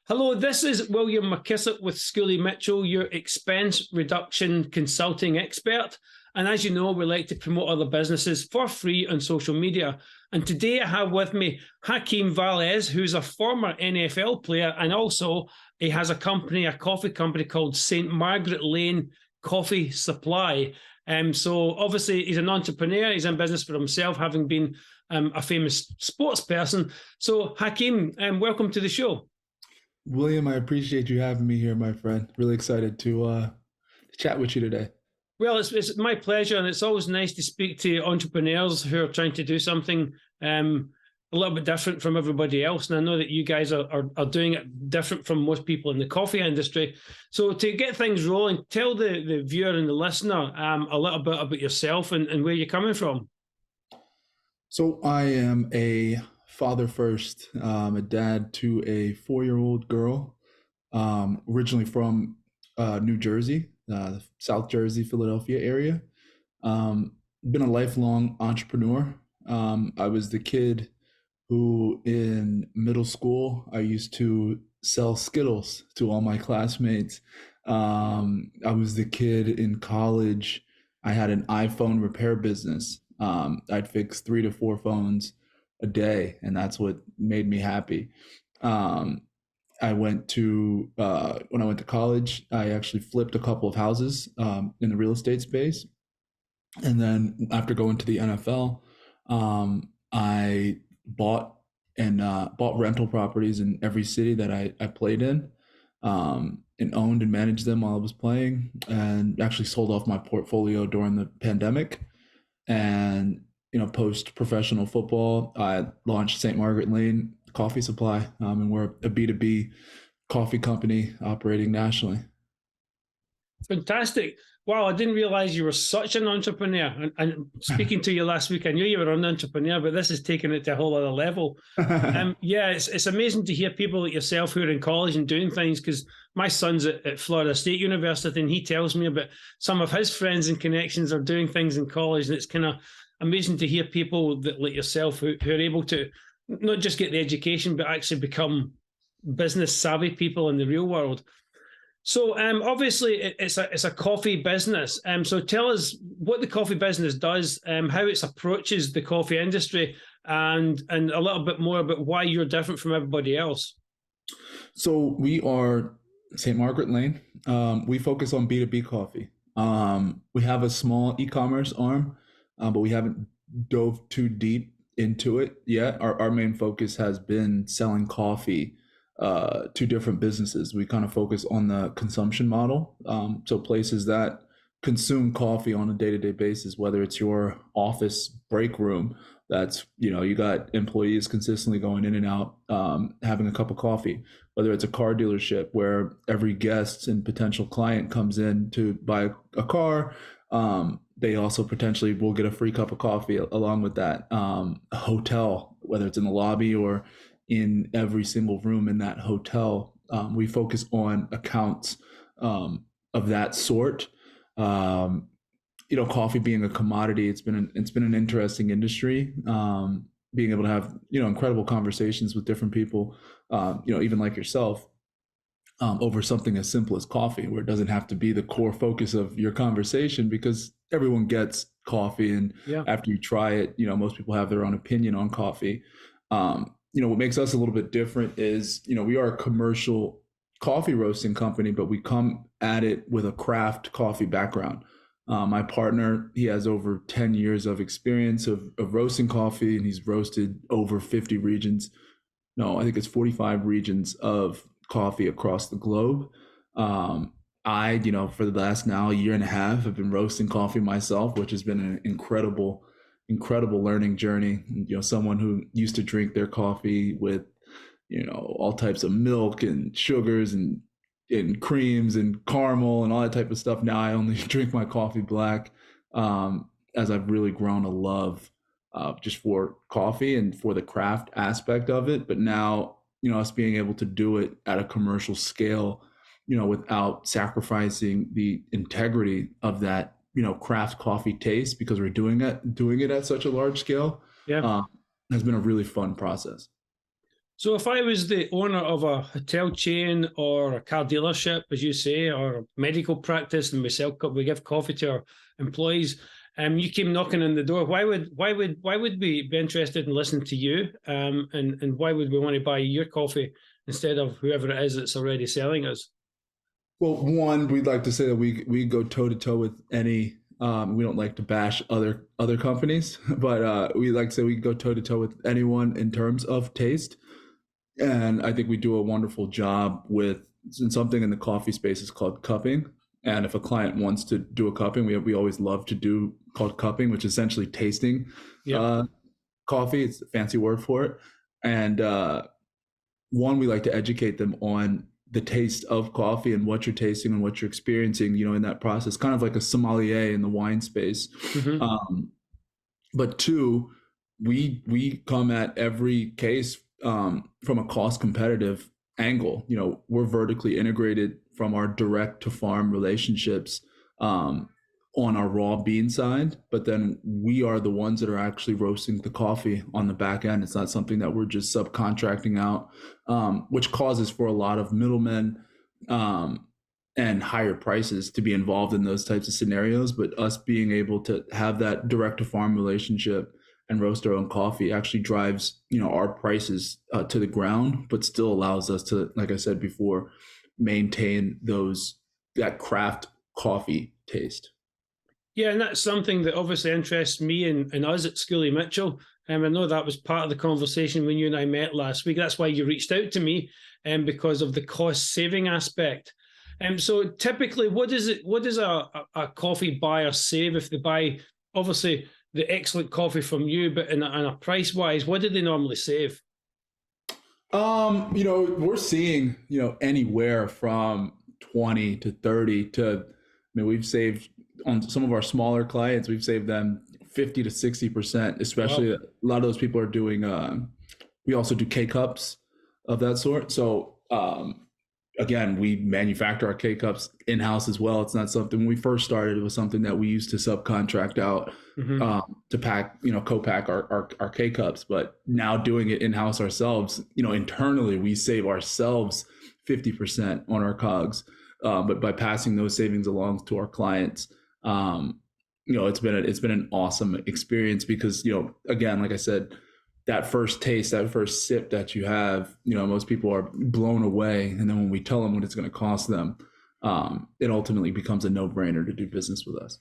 Hello, this is William McKissock with Schooley Mitchell, your expense reduction consulting expert. And as you know, we like to promote other businesses for free on social media. And today I have with me Hakeem Valles, who's a former NFL player, and also he has a coffee company called St. Margaret Lane Coffee Supply. So obviously he's an entrepreneur. He's in business for himself, having been a famous sports person. So Hakeem, welcome to the show. William, I appreciate you having me here, my friend. Really excited to chat with you today. Well, it's my pleasure, and it's always nice to speak to entrepreneurs who are trying to do something a little bit different from everybody else. And I know that you guys are doing it different from most people in the coffee industry. So to get things rolling, tell the viewer and the listener a little bit about yourself and where you're coming from. So I am a father first, a dad to a 4-year-old girl, originally from New Jersey, South Jersey, Philadelphia area. Been a lifelong entrepreneur. I was the kid who in middle school, I used to sell Skittles to all my classmates. I was the kid in college. I had an iPhone repair business. I'd fix 3 to 4 phones a day, and that's what made me happy. Um, I went to when I went to college, I actually flipped a couple of houses in the real estate space, and then after going to the NFL, I bought rental properties in every city that I played in, and owned and managed them while I was playing, and actually sold off my portfolio during the pandemic. And post professional football, I launched St. Margaret Lane Coffee Supply, and we're a B2B coffee company operating nationally. Fantastic. Wow, I didn't realize you were such an entrepreneur. And speaking to you last week, I knew you were an entrepreneur, but this is taking it to a whole other level. Yeah, it's amazing to hear people like yourself who are in college and doing things, because my son's at Florida State University, and he tells me about some of his friends and connections are doing things in college. And it's kind of amazing to hear people that like yourself who are able to not just get the education, but actually become business savvy people in the real world. So obviously it's a coffee business. So tell us what the coffee business does, how it approaches the coffee industry, and a little bit more about why you're different from everybody else. So we are St. Margaret Lane. We focus on B2B coffee. We have a small e-commerce arm, but we haven't dove too deep into it yet. Our main focus has been selling coffee to different businesses. We kind of focus on the consumption model. So places that consume coffee on a day-to-day basis, whether it's your office break room, that's, you got employees consistently going in and out, having a cup of coffee, whether it's a car dealership where every guest and potential client comes in to buy a car. They also potentially will get a free cup of coffee along with that. A hotel, whether it's in the lobby or in every single room in that hotel. We focus on accounts of that sort. Coffee being a commodity, it's been an interesting industry. Being able to have incredible conversations with different people, even like yourself, over something as simple as coffee, where it doesn't have to be the core focus of your conversation, because everyone gets coffee, and Yeah. after you try it, most people have their own opinion on coffee. What makes us a little bit different is, we are a commercial coffee roasting company, but we come at it with a craft coffee background. My partner, he has over 10 years of experience of roasting coffee, and he's roasted over 50 regions. No, I think it's 45 regions of coffee across the globe. For the last now year and a half, have been roasting coffee myself, which has been an incredible learning journey. Someone who used to drink their coffee with, all types of milk and sugars and creams and caramel and all that type of stuff. Now I only drink my coffee black, as I've really grown a love just for coffee and for the craft aspect of it. But now, us being able to do it at a commercial scale, without sacrificing the integrity of that, craft coffee taste, because we're doing it at such a large scale, Yeah. has been a really fun process. So if I was the owner of a hotel chain or a car dealership, as you say, or a medical practice, and we give coffee to our employees, you came knocking on the door, why would we be interested in listening to you? And why would we want to buy your coffee instead of whoever it is that's already selling us? Well, one, we'd like to say that we go toe to toe with any. We don't like to bash other companies, but we like to say we go toe to toe with anyone in terms of taste. And I think we do a wonderful job with something in the coffee space is called cupping. And if a client wants to do a cupping, we always love to do called cupping, which is essentially tasting Yeah. uh, coffee. It's a fancy word for it. And one, we like to educate them on the taste of coffee and what you're tasting and what you're experiencing, in that process, kind of like a sommelier in the wine space. Mm-hmm. But two, we come at every case from a cost competitive angle. We're vertically integrated from our direct to farm relationships on our raw bean side, but then we are the ones that are actually roasting the coffee on the back end. It's not something that we're just subcontracting out, which causes for a lot of middlemen and higher prices to be involved in those types of scenarios. But us being able to have that direct to farm relationship and roast our own coffee actually drives our prices to the ground, but still allows us to, like I said before, maintain that craft coffee taste. Yeah, and that's something that obviously interests me and us at Schooley Mitchell. I know that was part of the conversation when you and I met last week. That's why you reached out to me, because of the cost saving aspect. So typically, what does a coffee buyer save if they buy, obviously, the excellent coffee from you, but in a price wise, what do they normally save? We're seeing, anywhere from 20 to 30 to, we've saved on some of our smaller clients, we've saved them 50 to 60%, especially. Wow. A lot of those people are doing, we also do K cups of that sort. So, again, we manufacture our K cups in-house as well. It's not something, when we first started, it was something that we used to subcontract out to pack, co-pack our K cups. But now doing it in-house ourselves, internally, we save ourselves 50% on our COGS. But by passing those savings along to our clients, it's been an awesome experience because, again, like I said, that first taste, that first sip that you have, most people are blown away. And then when we tell them what it's going to cost them, it ultimately becomes a no-brainer to do business with us.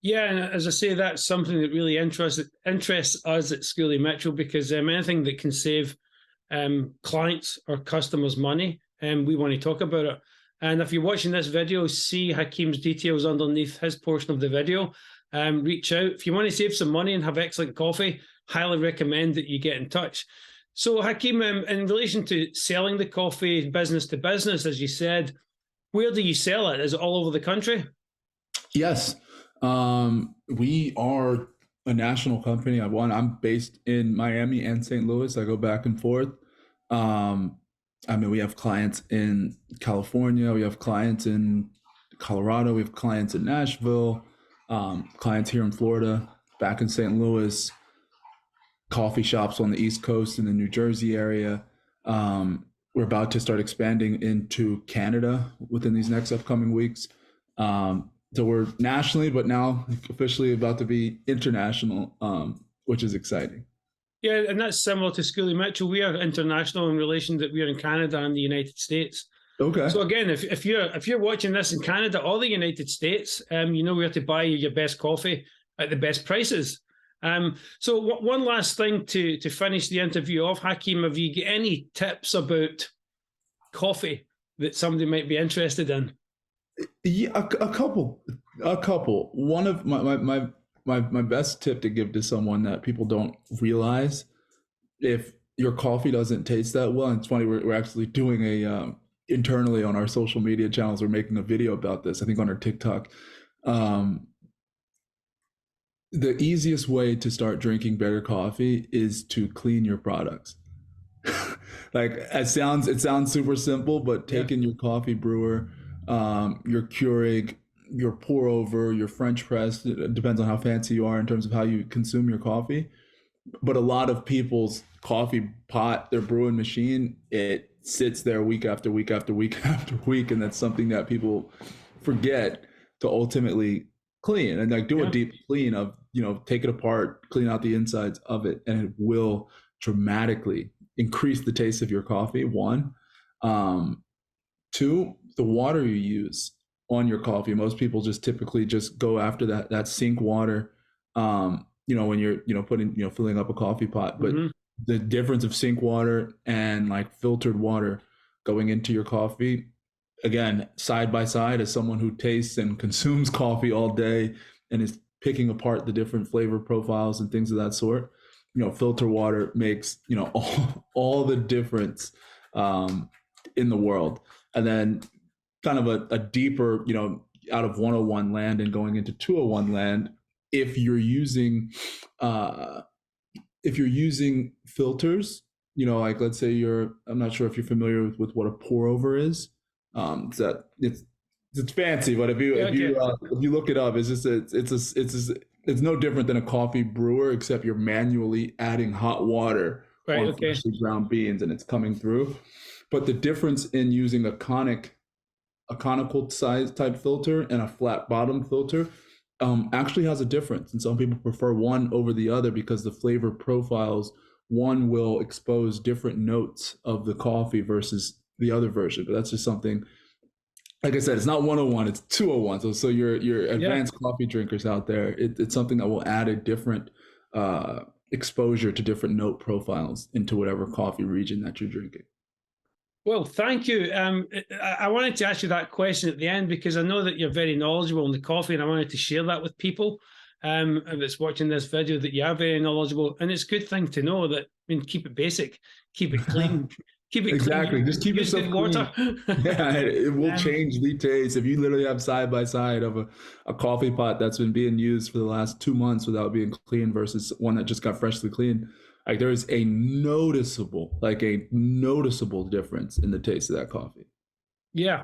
Yeah, and as I say, that's something that really interests us at Schooley Mitchell, because anything that can save clients or customers money, we want to talk about it. And if you're watching this video, see Hakeem's details underneath his portion of the video. Reach out. If you want to save some money and have excellent coffee, highly recommend that you get in touch. So Hakeem, in relation to selling the coffee business to business, as you said, where do you sell it? Is it all over the country? Yes. We are a national company. I'm based in Miami and St. Louis. I go back and forth. We have clients in California, we have clients in Colorado, we have clients in Nashville, clients here in Florida, back in St. Louis, coffee shops on the East Coast in the New Jersey area. We're about to start expanding into Canada within these next upcoming weeks. So we're nationally, but now officially about to be international, which is exciting. Yeah, and that's similar to Schooley Mitchell. We are international in relation that we are in Canada and the United States. Okay. So again, if you're watching this in Canada or the United States, you know where to buy your best coffee at the best prices. So one last thing to finish the interview off, Hakeem, have you got any tips about coffee that somebody might be interested in? Yeah, a couple. One of my best tip to give to someone that people don't realize, if your coffee doesn't taste that well, and it's funny, we're actually doing a internally on our social media channels, we're making a video about this, I think on our TikTok. The easiest way to start drinking better coffee is to clean your products. Like it sounds super simple, but taking your coffee brewer, your Keurig, your pour over, your French press, it depends on how fancy you are in terms of how you consume your coffee. But a lot of people's coffee pot, their brewing machine, it sits there week after week after week after week, and that's something that people forget to ultimately clean and like do a deep clean of, take it apart, clean out the insides of it, and it will dramatically increase the taste of your coffee. One, two, the water you use on your coffee. Most people just typically just go after that sink water, when you're putting, filling up a coffee pot. But the difference of sink water and like filtered water going into your coffee, again, side by side, as someone who tastes and consumes coffee all day and is picking apart the different flavor profiles and things of that sort, filter water makes, all the difference in the world. And then kind of a deeper, out of 101 land and going into 201 land, if you're using filters, like let's say I'm not sure if you're familiar with what a pour over is. It's fancy, but if you look it up, it's no different than a coffee brewer, except you're manually adding hot water on freshly ground beans and it's coming through. But the difference in using a conical size type filter and a flat bottom filter actually has a difference. And some people prefer one over the other because the flavor profiles, one will expose different notes of the coffee versus the other version. But that's just something, like I said, it's not 101, it's 201. So your advanced coffee drinkers out there, it's something that will add a different exposure to different note profiles into whatever coffee region that you're drinking. Well, thank you. I wanted to ask you that question at the end because I know that you're very knowledgeable on the coffee, and I wanted to share that with people that's watching this video, that you are very knowledgeable. And it's a good thing to know that, keep it basic, keep it clean. Keep it exactly. Clean. Just keep yourself clean. Water. Yeah, it will change the taste. If you literally have side by side of a coffee pot that's been being used for the last 2 months without being clean versus one that just got freshly cleaned, like there is a noticeable difference in the taste of that coffee. Yeah,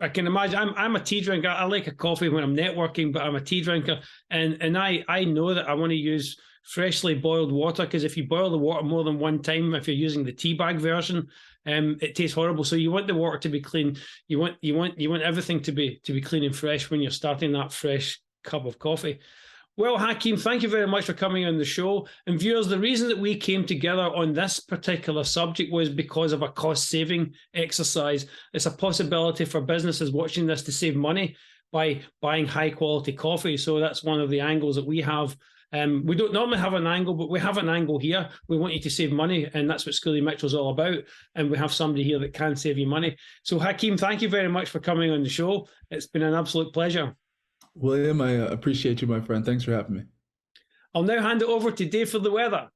I can imagine. I'm a tea drinker. I like a coffee when I'm networking, but I'm a tea drinker, and I know that I want to use freshly boiled water, because if you boil the water more than one time, if you're using the tea bag version, it tastes horrible. So you want the water to be clean. You want everything to be clean and fresh when you're starting that fresh cup of coffee. Well, Hakeem, thank you very much for coming on the show. And viewers, the reason that we came together on this particular subject was because of a cost-saving exercise. It's a possibility for businesses watching this to save money by buying high-quality coffee. So that's one of the angles that we have. We don't normally have an angle, but we have an angle here. We want you to save money, and that's what Schooley Mitchell's all about. And we have somebody here that can save you money. So, Hakeem, thank you very much for coming on the show. It's been an absolute pleasure. William, I appreciate you, my friend. Thanks for having me. I'll now hand it over to Dave for the weather.